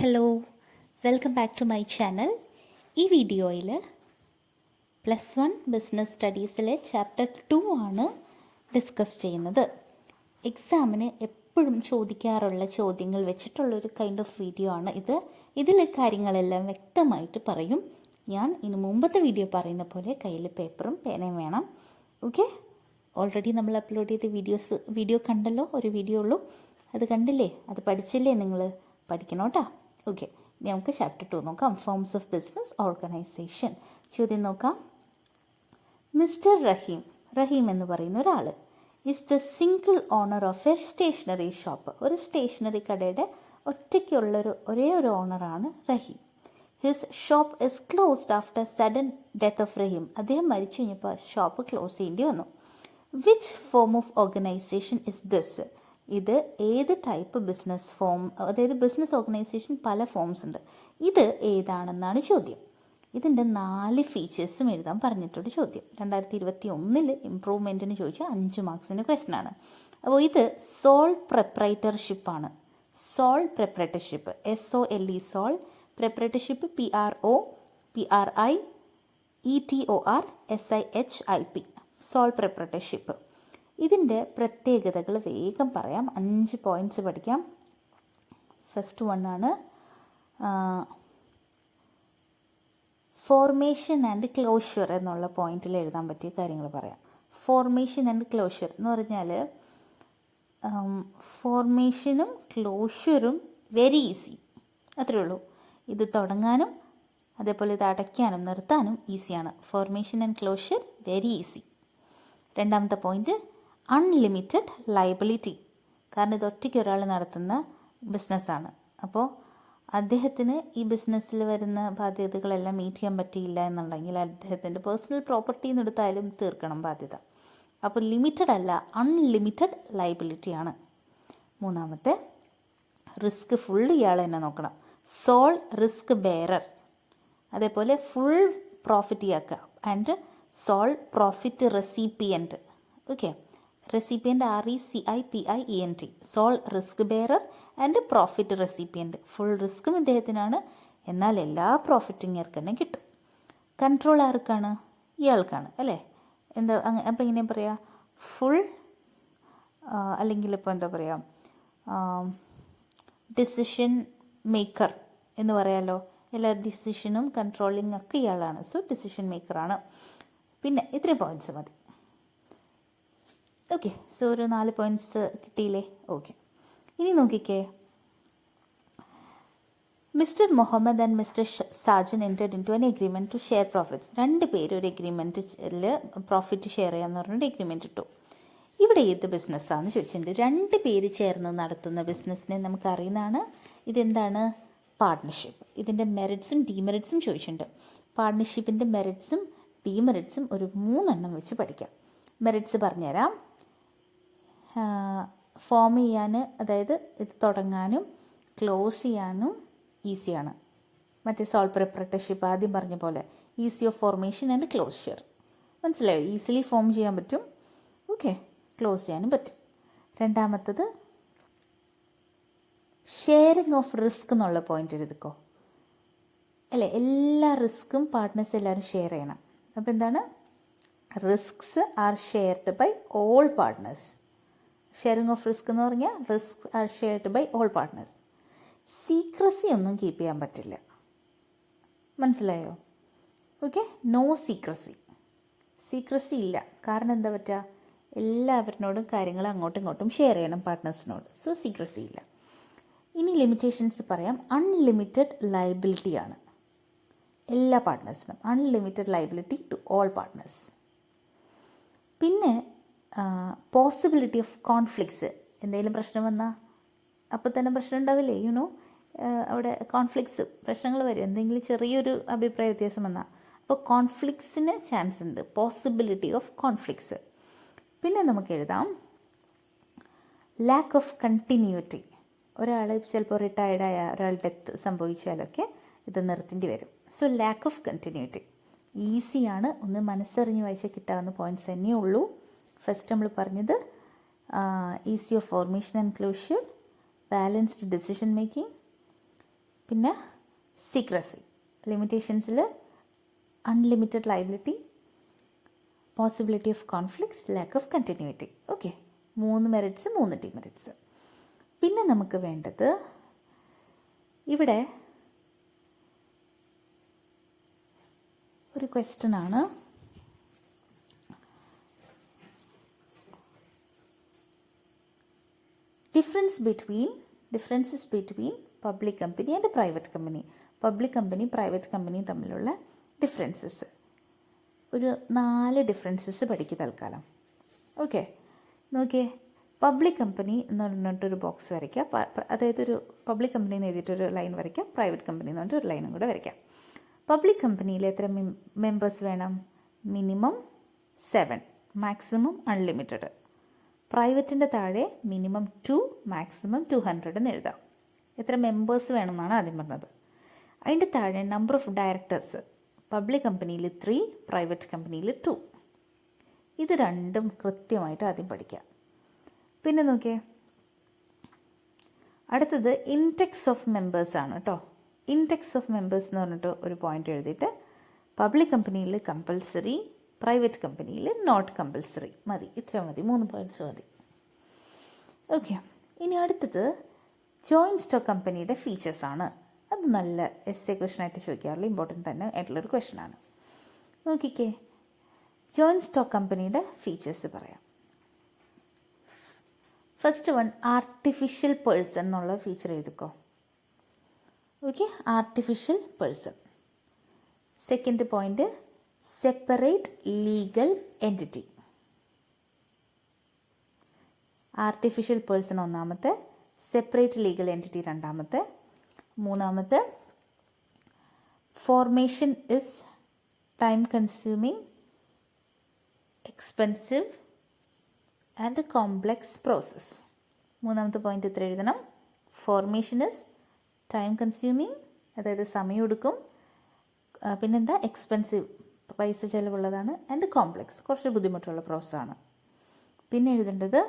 Hello, welcome back to my channel. ഈ വീഡിയോയിൽ +1 business സ്റ്റഡീസിലെ chapter 2 ആണ് ഡിസ്കസ് ചെയ്യുന്നത്. എക്സാമിന് എപ്പോഴും ചോദിക്കാറുള്ള ചോദ്യങ്ങൾ വെച്ചിട്ടുള്ളൊരു കൈൻഡ് ഓഫ് വീഡിയോ ആണ് ഇത്. ഇതിലെ കാര്യങ്ങളെല്ലാം വ്യക്തമായിട്ട് പറയും. ഞാൻ ഇനി മുമ്പത്തെ വീഡിയോ പറയുന്ന പോലെ കയ്യിൽ പേപ്പറും പേനയും വേണം. ഓക്കെ, ഓൾറെഡി നമ്മൾ അപ്ലോഡ് ചെയ്ത വീഡിയോ കണ്ടല്ലോ, ഒരു വീഡിയോ ഉള്ളൂ. അത് കണ്ടില്ലേ, അത് പഠിച്ചില്ലേ നിങ്ങൾ? പഠിക്കണം കേട്ടോ. ഓക്കെ, ഇനി നമുക്ക് ചാപ്റ്റർ 2 നോക്കാം. Forms of business organisation. ചോദ്യം നോക്കാം. മിസ്റ്റർ റഹീം എന്ന് പറയുന്ന ഒരാൾ is the single owner of a stationery shop. ഒരു സ്റ്റേഷനറി കടയുടെ ഒരേ ഒരു ഓണറാണ് Rahim. His shop is closed after sudden death of Rahim. അദ്ദേഹം മരിച്ചു കഴിഞ്ഞപ്പോൾ ഷോപ്പ് ക്ലോസ് ചെയ്യേണ്ടി വന്നു. Which form of organisation is this? ഇത് ഏത് ടൈപ്പ് ബിസിനസ് ഫോം? അതായത് ബിസിനസ് ഓർഗനൈസേഷൻ പല ഫോംസ് ഉണ്ട്. ഇത് ഏതാണെന്നാണ് ചോദ്യം. ഇതിൻ്റെ 4 ഫീച്ചേഴ്സും എഴുതാൻ പറഞ്ഞിട്ടൊരു ചോദ്യം. 2021 ഇംപ്രൂവ്മെൻറ്റിന് ചോദിച്ച 5 മാർക്സിൻ്റെ ക്വസ്റ്റ്യൻ ആണ്. അപ്പോൾ ഇത് സോൾ പ്രൊപ്രൈറ്റർഷിപ്പാണ്. Sole proprietorship, SOLE, sole proprietorship, PROPRIETORSIHIP, sole proprietorship. ഇതിൻ്റെ പ്രത്യേകതകൾ വേഗം പറയാം. 5 പോയിൻറ്റ്സ് പഠിക്കാം. ഫസ്റ്റ് വൺ ആണ് ഫോർമേഷൻ ആൻഡ് ക്ലോഷ്യർ എന്നുള്ള പോയിന്റിൽ എഴുതാൻ പറ്റിയ കാര്യങ്ങൾ പറയാം. ഫോർമേഷൻ ആൻഡ് ക്ലോഷ്യർ എന്ന് പറഞ്ഞാൽ ഫോർമേഷനും ക്ലോഷ്യറും വെരി ഈസി, അത്രേ ഉള്ളൂ. ഇത് തുടങ്ങാനും അതേപോലെ ഇത് അടയ്ക്കാനും നിർത്താനും ഈസിയാണ്. Formation and closure very easy. രണ്ടാമത്തെ പോയിന്റ് അൺലിമിറ്റഡ് ലയബിലിറ്റി. കാരണം ഇത് ഒറ്റയ്ക്ക് ഒരാൾ നടത്തുന്ന ബിസിനസ്സാണ്. അപ്പോൾ അദ്ദേഹത്തിന് ഈ ബിസിനസ്സിൽ വരുന്ന ബാധ്യതകളെല്ലാം മീറ്റ് ചെയ്യാൻ പറ്റിയില്ല എന്നുണ്ടെങ്കിൽ അദ്ദേഹത്തിൻ്റെ പേഴ്സണൽ പ്രോപ്പർട്ടിയിൽ നിന്ന് എടുത്താലും തീർക്കണം ബാധ്യത. അപ്പോൾ ലിമിറ്റഡ് അല്ല, അൺലിമിറ്റഡ് ലയബിലിറ്റിയാണ്. മൂന്നാമത്തെ റിസ്ക് ഫുൾ ഇയാൾ തന്നെ നോക്കണം. Sole risk bearer. അതേപോലെ ഫുൾ പ്രോഫിറ്റ് ഇയാക്കുക. And sole profit recipient. Okay, recipient RECIPIENT, sole risk bearer and profit recipient. Full റിസ്ക്കും ഇദ്ദേഹത്തിനാണ്, എന്നാൽ എല്ലാ പ്രോഫിറ്റും ഇയാൾക്ക് തന്നെ കിട്ടും. കൺട്രോൾ ആർക്കാണ്? ഇയാൾക്കാണ് അല്ലേ? എന്താ അപ്പോൾ എങ്ങനെയാണ് പറയുക? ഫുൾ അല്ലെങ്കിൽ ഇപ്പോൾ എന്താ പറയുക, ഡിസിഷൻ മേക്കർ എന്ന് പറയാമല്ലോ. എല്ലാ ഡിസിഷനും കൺട്രോളിങ് ഒക്കെ ഇയാളാണ്. സോ ഡിസിഷൻ മേക്കറാണ്. പിന്നെ ഇത്രയും പോയിൻറ്റ്സ് മതി. ഓക്കെ, സോ ഒരു 4 പോയിൻറ്റ്സ് കിട്ടിയില്ലേ? ഓക്കെ, ഇനി നോക്കിക്കേ. Mister Muhammad and mister Sajan entered into an agreement to share profits. 2 പേര് ഒരു എഗ്രിമെൻറ്റിൽ പ്രോഫിറ്റ് ഷെയർ ചെയ്യാമെന്ന് പറഞ്ഞിട്ട് എഗ്രിമെൻറ്റ് ഇട്ടു. ഇവിടെ ഏത് ബിസിനസ്സാണെന്ന് ചോദിച്ചിട്ടുണ്ട്. 2 പേര് ചേർന്ന് നടത്തുന്ന ബിസിനസ്സിനെ നമുക്കറിയുന്നതാണ്. ഇതെന്താണ്? പാർട്ട്ണർഷിപ്പ്. ഇതിൻ്റെ മെറിറ്റ്സും ഡീമെറിറ്റ്സും ചോദിച്ചിട്ടുണ്ട്. പാർട്ട്ണർഷിപ്പിൻ്റെ മെറിറ്റ്സും ഡീമെറിറ്റ്സും ഒരു 3 എണ്ണം വെച്ച് പഠിക്കാം. മെറിറ്റ്സ് പറഞ്ഞുതരാം. ഫോം ചെയ്യാൻ, അതായത് ഇത് തുടങ്ങാനും ക്ലോസ് ചെയ്യാനും ഈസിയാണ്. മറ്റേ സോൾ പ്രൊപ്രൈറ്റർഷിപ്പ് ആദ്യം പറഞ്ഞ പോലെ easy of formation and closure. മനസ്സിലായോ? ഈസിലി ഫോം ചെയ്യാൻ പറ്റും, ഓക്കെ, ക്ലോസ് ചെയ്യാനും പറ്റും. രണ്ടാമത്തത് ഷെയറിങ് ഓഫ് റിസ്ക് എന്നുള്ള പോയിന്റ് എഴുതിക്കോ അല്ലേ. എല്ലാ റിസ്ക്കും പാർട്ട്നേഴ്സ് എല്ലാവരും ഷെയർ ചെയ്യണം. അപ്പോൾ എന്താണ്? Risks are shared by all partners. Sharing of risk എന്ന് പറഞ്ഞാൽ risk are shared by all partners. Secrecy ഒന്നും കീപ്പ് ചെയ്യാൻ പറ്റില്ല. മനസ്സിലായോ? ഓക്കെ, നോ സീക്രസി ഇല്ല. കാരണം എന്താ പറ്റുക? എല്ലാവരിനോടും കാര്യങ്ങൾ അങ്ങോട്ടും ഇങ്ങോട്ടും ഷെയർ ചെയ്യണം പാർട്ട്നേഴ്സിനോട്. സോ സീക്രസി ഇല്ല. ഇനി ലിമിറ്റേഷൻസ് പറയാം. അൺലിമിറ്റഡ് ലയബിലിറ്റിയാണ് എല്ലാ പാർട്ട്നേഴ്സിനും. Unlimited liability to all partners. പിന്നെ പോസിബിലിറ്റി ഓഫ് കോൺഫ്ലിക്ട്സ്. എന്തെങ്കിലും പ്രശ്നം വന്നാൽ അപ്പോൾ തന്നെ പ്രശ്നം ഉണ്ടാവില്ലേ? അവിടെ കോൺഫ്ലിക്ട്സ്, പ്രശ്നങ്ങൾ വരും. എന്തെങ്കിലും ചെറിയൊരു അഭിപ്രായ വ്യത്യാസം വന്നാൽ അപ്പോൾ കോൺഫ്ലിക്ട്സിന് ചാൻസ് ഉണ്ട്. Possibility of conflicts. പിന്നെ നമുക്ക് എഴുതാം ലാക്ക് ഓഫ് കണ്ടിന്യൂറ്റി. ഒരാൾ ചിലപ്പോൾ റിട്ടയർഡായ ഒരാൾ ഡെത്ത് സംഭവിച്ചാലൊക്കെ ഇത് നിർത്തേണ്ടി വരും. So lakh of continuity. ഈസിയാണ്, ഒന്ന് മനസ്സറിഞ്ഞ് വായിച്ചാൽ കിട്ടാവുന്ന പോയിൻറ്റ്സ് തന്നെയേ ഉള്ളൂ. ഫസ്റ്റ് നമ്മൾ പറഞ്ഞത് easy of formation and closure, balanced decision making, പിന്നെ സീക്രസി. ലിമിറ്റേഷൻസിൽ unlimited liability, possibility of conflicts, lack of continuity. Okay, 3 merits 3 demerits. പിന്നെ നമുക്ക് വേണ്ടത് ഇവിടെ ഒരു ക്വസ്റ്റ്യൻ ആണ്. Differences between public company and private company. Public company private company തമ്മിലുള്ള differences. ഒരു 4 ഡിഫറൻസസ് പഠിക്കുക തൽക്കാലം. ഓക്കെ, നോക്കിയേ. പബ്ലിക് കമ്പനി എന്ന് പറഞ്ഞിട്ടൊരു ബോക്സ് വരയ്ക്കുക. അതായത് ഒരു പബ്ലിക് കമ്പനി എന്ന് എഴുതിയിട്ടൊരു ലൈൻ വരയ്ക്കുക. പ്രൈവറ്റ് കമ്പനി എന്ന് പറഞ്ഞിട്ട് ഒരു ലൈനും കൂടെ വരയ്ക്കാം. പബ്ലിക് കമ്പനിയിൽ എത്ര മെമ്പേഴ്സ് വേണം? Minimum 7, maximum unlimited. പ്രൈവറ്റിൻ്റെ താഴെ മിനിമം 2, മാക്സിമം 200 എന്ന് എഴുതാം. എത്ര മെമ്പേഴ്സ് വേണമെന്നാണ് ആദ്യം പറഞ്ഞത്. അതിൻ്റെ താഴെ നമ്പർ ഓഫ് ഡയറക്ടേഴ്സ്. പബ്ലിക് കമ്പനിയിൽ 3, പ്രൈവറ്റ് കമ്പനിയിൽ 2. ഇത് രണ്ടും കൃത്യമായിട്ട് ആദ്യം പഠിക്കാം. പിന്നെ നോക്കിയേ, അടുത്തത് ഇൻഡെക്സ് ഓഫ് മെമ്പേഴ്സ് ആണ് കേട്ടോ. ഇൻഡെക്സ് ഓഫ് മെമ്പേഴ്സ് എന്ന് പറഞ്ഞിട്ട് ഒരു പോയിന്റ് എഴുതിയിട്ട് പബ്ലിക് കമ്പനിയിൽ കമ്പൽസറി, പ്രൈവറ്റ് കമ്പനിയിൽ നോട്ട് കമ്പൽസറി. മതി, ഇത്ര മതി, 3 പോയിന്റ്സ് മതി. ഓക്കെ, ഇനി അടുത്തത് ജോയിൻറ്റ് സ്റ്റോക്ക് കമ്പനിയുടെ ഫീച്ചേഴ്സാണ്. അത് നല്ല എസ്സേ ക്വസ്റ്റനായിട്ട് ചോദിക്കാറില്ല, ഇമ്പോർട്ടൻ്റ് തന്നെ ആയിട്ടുള്ളൊരു ക്വസ്റ്റനാണ്. നോക്കിക്കേ, ജോയിൻറ്റ് സ്റ്റോക്ക് കമ്പനിയുടെ ഫീച്ചേഴ്സ് പറയാം. ഫസ്റ്റ് വൺ, ആർട്ടിഫിഷ്യൽ പേഴ്സൺ എന്നുള്ള ഫീച്ചർ എഴുതിക്കോ. Okay, artificial person. Second point, separate legal entity. Artificial person ഒന്നാമത്തെ, സെപ്പറേറ്റ് ലീഗൽ എൻറ്റിറ്റി രണ്ടാമത്തെ. മൂന്നാമത്തെ, formation is time consuming, expensive and complex process. മൂന്നാമത്തെ പോയിന്റ് ഇത്ര എഴുതണം. ഫോർമേഷൻ ഇസ് ടൈം കൺസ്യൂമിങ്, അതായത് സമയമെടുക്കും. പിന്നെന്താ, എക്സ്പെൻസീവ്, പൈസ ചിലവുള്ളതാണ്. ആൻഡ് കോംപ്ലെക്സ്, കുറച്ച് ബുദ്ധിമുട്ടുള്ള പ്രോസസ്സാണ്. പിന്നെ എഴുതേണ്ടത്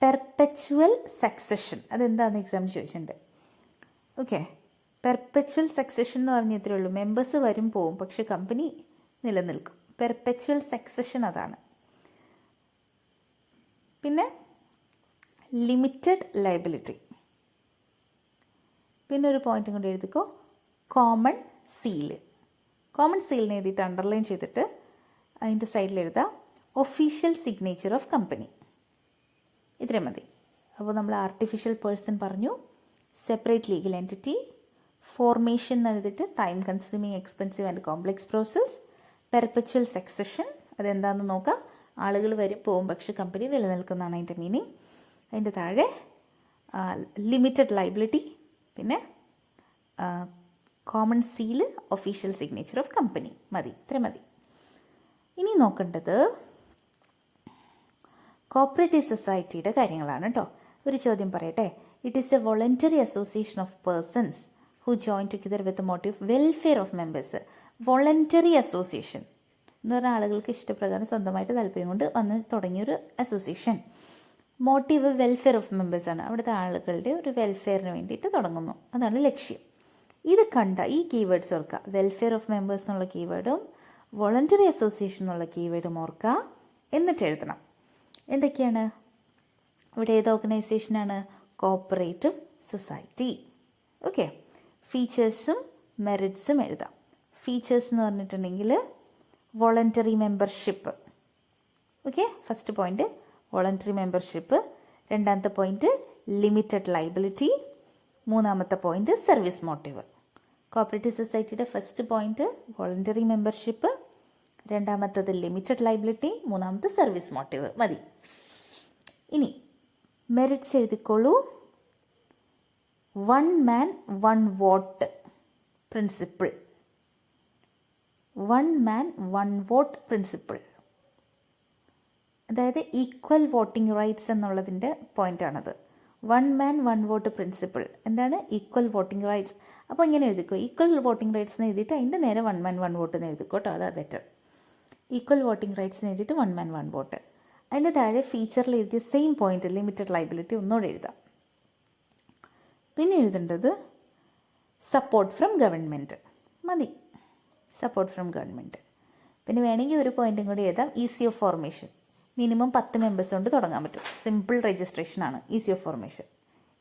പെർപെച്വൽ സക്സഷൻ. അതെന്താണെന്ന് എക്സാമിന് ചോദിച്ചിട്ടുണ്ട്. ഓക്കെ, പെർപെച്വൽ സക്സഷൻ എന്ന് പറഞ്ഞാൽ ഇത്രയേ ഉള്ളൂ. മെമ്പേഴ്സ് വരും പോവും, പക്ഷെ കമ്പനി നിലനിൽക്കും. പെർപെച്വൽ സക്സഷൻ അതാണ്. പിന്നെ ലിമിറ്റഡ് ലയബിലിറ്റി. പിന്നെ ഒരു പോയിന്റും കൊണ്ട് എഴുതിക്കോ, കോമൺ സീല്. കോമൺ സീലിന് എഴുതിയിട്ട് അണ്ടർലൈൻ ചെയ്തിട്ട് അതിൻ്റെ സൈഡിൽ എഴുതാം ഒഫീഷ്യൽ സിഗ്നേച്ചർ ഓഫ് കമ്പനി. ഇത്രയും മതി. അപ്പോൾ നമ്മൾ ആർട്ടിഫിഷ്യൽ പേഴ്സൺ പറഞ്ഞു, സെപ്പറേറ്റ് ലീഗൽ എൻറ്റിറ്റി, ഫോർമേഷൻ എന്ന് എഴുതിയിട്ട് time consuming, expensive and complex process, perpetual succession. അതെന്താണെന്ന് നോക്കാം. ആളുകൾ വരും പോവും, പക്ഷെ കമ്പനി നിലനിൽക്കുന്നതാണ് അതിൻ്റെ മീനിങ്. അതിൻ്റെ താഴെ ലിമിറ്റഡ് ലയബിലിറ്റി, പിന്നെ common seal, official signature of company. മതി, ഇത്ര മതി. ഇനി നോക്കേണ്ടത് കോപ്പറേറ്റീവ് സൊസൈറ്റിയുടെ കാര്യങ്ങളാണ് കേട്ടോ. ഒരു ചോദ്യം പറയട്ടെ. It is a voluntary association of persons who join together with motive welfare of members. Voluntary association എന്ന് പറഞ്ഞാൽ ആളുകൾക്ക് ഇഷ്ടപ്രകാരം സ്വന്തമായിട്ട് താല്പര്യം കൊണ്ട് വന്ന് തുടങ്ങിയൊരു അസോസിയേഷൻ. മോട്ടീവ് വെൽഫെയർ ഓഫ് മെമ്പേഴ്സാണ്. അവിടുത്തെ ആളുകളുടെ ഒരു വെൽഫെയറിന് വേണ്ടിയിട്ട് തുടങ്ങുന്നു, അതാണ് ലക്ഷ്യം. ഇത് കണ്ട ഈ കീവേഡ്സ് ഓർക്കുക. വെൽഫെയർ ഓഫ് മെമ്പേഴ്സ് എന്നുള്ള കീവേഡും വോളണ്ടറി അസോസിയേഷൻ എന്നുള്ള കീവേഡും ഓർക്കുക. എന്നിട്ട് എഴുതണം എന്തൊക്കെയാണ്. ഇവിടെ ഏത് ഓർഗനൈസേഷനാണ്? Cooperative society. ഓക്കെ, ഫീച്ചേഴ്സും മെറിറ്റ്സും എഴുതാം. ഫീച്ചേഴ്സ് എന്ന് പറഞ്ഞിട്ടുണ്ടെങ്കിൽ voluntary membership. Okay, first point voluntary membership. രണ്ടാമത്തെ പോയിന്റ് ലിമിറ്റഡ് ലയബിലിറ്റി. മൂന്നാമത്തെ പോയിന്റ് സർവീസ് മോട്ടീവ്. കോപ്പറേറ്റീവ് സൊസൈറ്റിയുടെ ഫസ്റ്റ് പോയിന്റ് വോളണ്ടറി മെമ്പർഷിപ്പ്, രണ്ടാമത്തത് ലിമിറ്റഡ് ലയബിലിറ്റി, മൂന്നാമത്തെ സർവീസ് മോട്ടീവ്. മതി. ഇനി മെറിറ്റ്സ് എഴുതിക്കോളൂ. 1 man 1 vote principle. 1 man 1 vote principle, അതായത് ഈക്വൽ വോട്ടിംഗ് റൈറ്റ്സ് എന്നുള്ളതിൻ്റെ പോയിൻ്റാണത്. 1 man 1 vote പ്രിൻസിപ്പിൾ എന്താണ്? Equal voting rights. അപ്പോൾ ഇങ്ങനെ എഴുതിക്കോ, ഈക്വൽ വോട്ടിംഗ് റൈറ്റ്സ് എന്ന് എഴുതിയിട്ട് അതിൻ്റെ നേരെ 1 man 1 vote എന്ന് എഴുതിക്കോ കേട്ടോ, അതാണ് ബെറ്റർ. ഈക്വൽ വോട്ടിംഗ് റൈറ്റ്സ് എന്ന് എഴുതിയിട്ട് 1 man 1 vote. അതിൻ്റെ താഴെ ഫീച്ചറിൽ എഴുതിയ സെയിം പോയിന്റ് ലിമിറ്റഡ് ലയബിലിറ്റി ഒന്നുകൂടെ എഴുതാം. പിന്നെ എഴുതേണ്ടത് സപ്പോർട്ട് ഫ്രം ഗവൺമെൻറ് മതി. Support from government. പിന്നെ വേണമെങ്കിൽ ഒരു പോയിൻറ്റും കൂടി എഴുതാം, easy of formation. Minimum 10 members കൊണ്ട് തുടങ്ങാൻ പറ്റും. സിമ്പിൾ രജിസ്ട്രേഷനാണ് ഈസി ഓഫ് ഫോർമേഷൻ.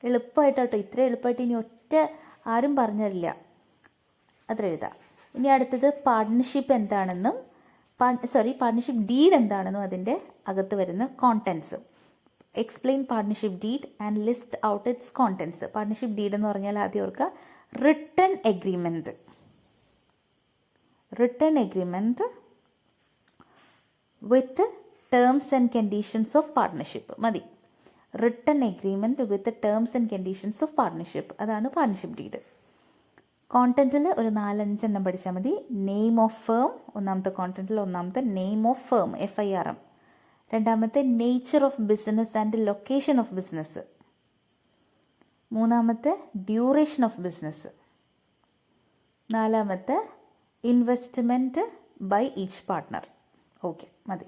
എളുപ്പമായിട്ടോ, ഇത്ര എളുപ്പമായിട്ട് ഇനി ഒറ്റ ആരും പറഞ്ഞില്ല, അത്ര എഴുതാം. ഇനി അടുത്തത് പാർട്ട്ണർഷിപ്പ് എന്താണെന്നും പാർട്ട്ണർഷിപ്പ് ഡീഡ് എന്താണെന്നും അതിൻ്റെ അകത്ത് വരുന്ന contents. Explain partnership deed and list out its contents. Partnership deed എന്ന് പറഞ്ഞാൽ ആദ്യം ഓർക്കുക, written agreement with terms and conditions of partnership മതി. Written agreement with terms and conditions of partnership, അതാണ് പാർട്ട്ണർഷിപ്പ് ഡീഡ്. കോണ്ടൻറ്റിൽ ഒരു 4-5 എണ്ണം പഠിച്ചാൽ മതി. നെയിം ഓഫ് ഫേം, ഒന്നാമത്തെ കോണ്ടൻറ്റിൽ ഒന്നാമത്തെ നെയിം ഓഫ് ഫേം, FIRM. രണ്ടാമത്തെ nature of business and location of business. മൂന്നാമത്തെ ഡ്യൂറേഷൻ ഓഫ് ബിസിനസ്. നാലാമത്തെ investment by each partner. Okay, മതി.